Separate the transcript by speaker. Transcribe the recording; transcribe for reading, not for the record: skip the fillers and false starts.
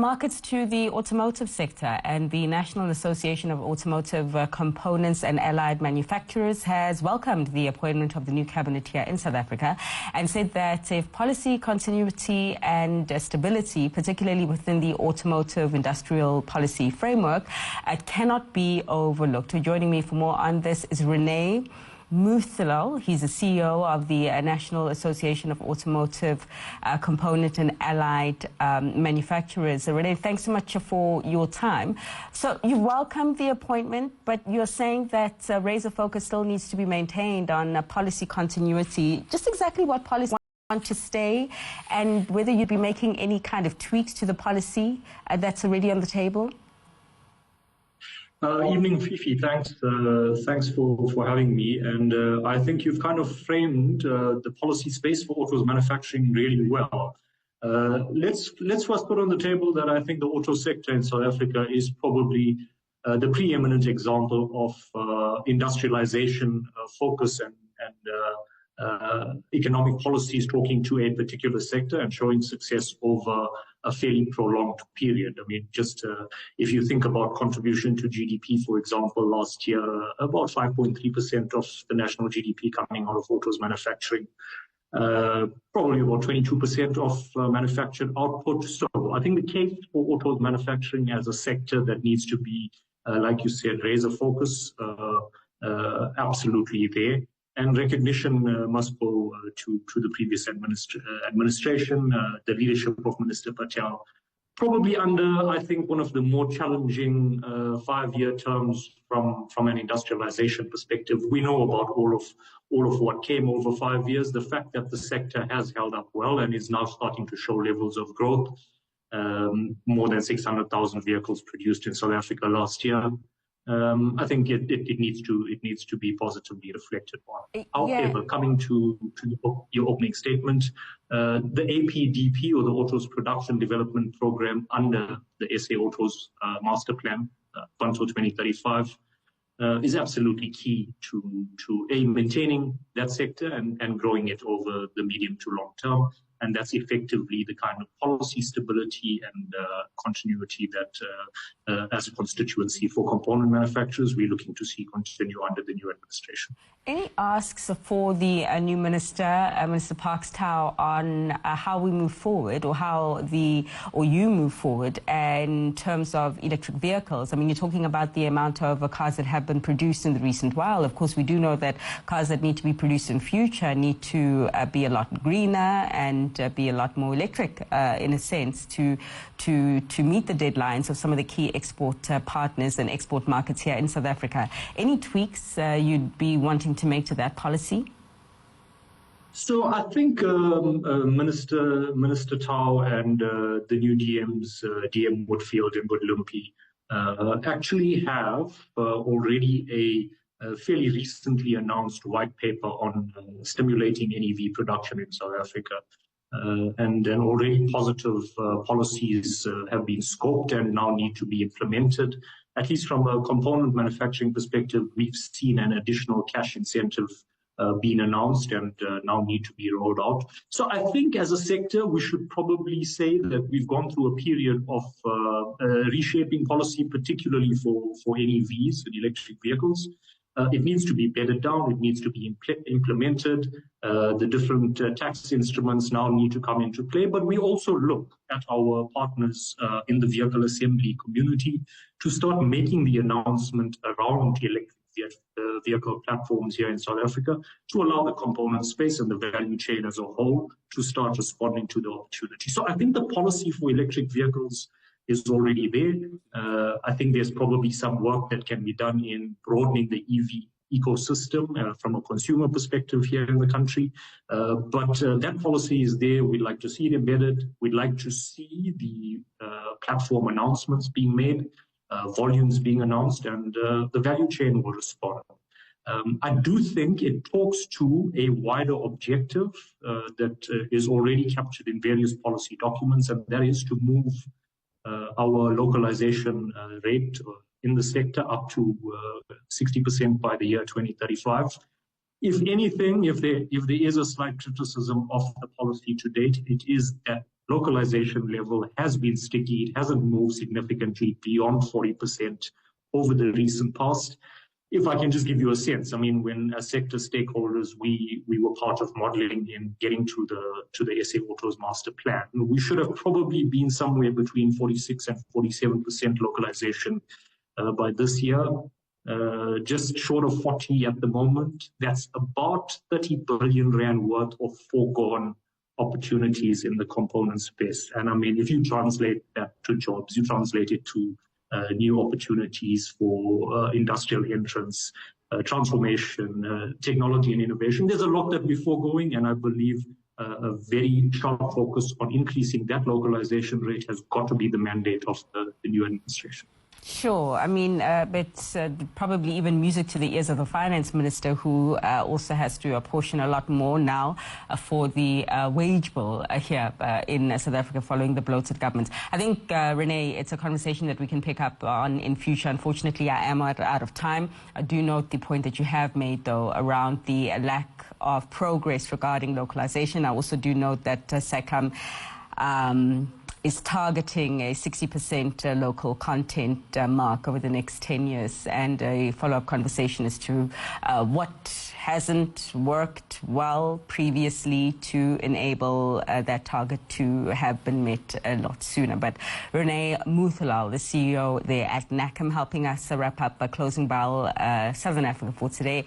Speaker 1: Markets to the automotive sector, and the National Association of Automotive Components and Allied Manufacturers has welcomed the appointment of the new cabinet here in South Africa and said that if policy continuity and stability, particularly within the automotive industrial policy framework, cannot be overlooked. Joining me for more on this is Renee Muthlal. He's the CEO of the National Association of Automotive Component and Allied Manufacturers. Renee, thanks so much for your time. So you welcome the appointment, but you're saying that razor focus still needs to be maintained on policy continuity. Just exactly what policy want to stay, and whether you'd be making any kind of tweaks to the policy that's already on the table?
Speaker 2: Evening, Fifi. Thanks for having me. And I think you've kind of framed the policy space for autos manufacturing really well. Let's first put on the table that I think the auto sector in South Africa is probably the preeminent example of industrialization focus and economic policies talking to a particular sector and showing success over a fairly prolonged period. I mean, just if you think about contribution to GDP, for example, last year, about 5.3% of the national GDP coming out of autos manufacturing, probably about 22% of manufactured output. So I think the case for autos manufacturing as a sector that needs to be, like you said, razor focus, absolutely there. And recognition must go to the previous administration, the leadership of Minister Patel, probably under, I think, one of the more challenging 5-year terms from an industrialization perspective. We know about all of what came over 5 years. The fact that the sector has held up well and is now starting to show levels of growth, more than 600,000 vehicles produced in South Africa last year. I think it needs to be positively reflected on. However, coming to your opening statement, the APDP, or the Autos Production Development Program under the SA Autos Master Plan until 2035, is absolutely key to maintaining that sector and growing it over the medium to long term. And that's effectively the kind of policy stability and continuity that, as a constituency for component manufacturers, we're looking to see continue under the new administration.
Speaker 1: Any asks for the new minister, Minister Parks Tau, on how we move forward, or you move forward in terms of electric vehicles? I mean, you're talking about the amount of cars that have been produced in the recent while. Of course, we do know that cars that need to be produced in future need to be a lot greener and be a lot more electric, in a sense, to meet the deadlines of some of the key export partners and export markets here in South Africa. Any tweaks you'd be wanting to make to that policy?
Speaker 2: So I think Minister Tau and the new DMs, DM Woodfield and Woodlumpy, actually have already a fairly recently announced white paper on stimulating NEV production in South Africa. And then already positive policies have been scoped and now need to be implemented. At least from a component manufacturing perspective, we've seen an additional cash incentive being announced and now need to be rolled out. So I think as a sector, we should probably say that we've gone through a period of reshaping policy, particularly for NEVs and electric vehicles. It needs to be bedded down. It needs to be implemented. The different tax instruments now need to come into play. But we also look at our partners in the vehicle assembly community to start making the announcement around the electric vehicle platforms here in South Africa to allow the component space and the value chain as a whole to start responding to the opportunity. So I think the policy for electric vehicles is already there. I think there's probably some work that can be done in broadening the EV ecosystem from a consumer perspective here in the country. But that policy is there. We'd like to see it embedded. We'd like to see the platform announcements being made, volumes being announced, and the value chain will respond. I do think it talks to a wider objective that is already captured in various policy documents, and that is to move our localization rate in the sector up to 60% by the year 2035. If anything, if there is a slight criticism of the policy to date, it is that localization level has been sticky. It hasn't moved significantly beyond 40% over the recent past. If I can just give you a sense, I mean, when as sector stakeholders, we were part of modeling in getting to the SA Autos master plan, we should have probably been somewhere between 46 and 47% localization by this year, just short of 40 at the moment. That's about 30 billion rand worth of foregone opportunities in the component space. And I mean, if you translate that to jobs, you translate it to new opportunities for industrial entrance, transformation, technology and innovation. There's a lot that we're foregoing, and I believe a very sharp focus on increasing that localization rate has got to be the mandate of the new administration.
Speaker 1: Sure. I mean, it's probably even music to the ears of the finance minister, who also has to apportion a lot more now for the wage bill here in South Africa following the bloated government. I think, Renee, it's a conversation that we can pick up on in future. Unfortunately, I am out of time. I do note the point that you have made, though, around the lack of progress regarding localization. I also do note that Naacam is targeting a 60% local content mark over the next 10 years, and a follow-up conversation as to what hasn't worked well previously to enable that target to have been met a lot sooner. But Renee Muthalal, the CEO there at Naacam, helping us wrap up a closing bell Southern Africa for today.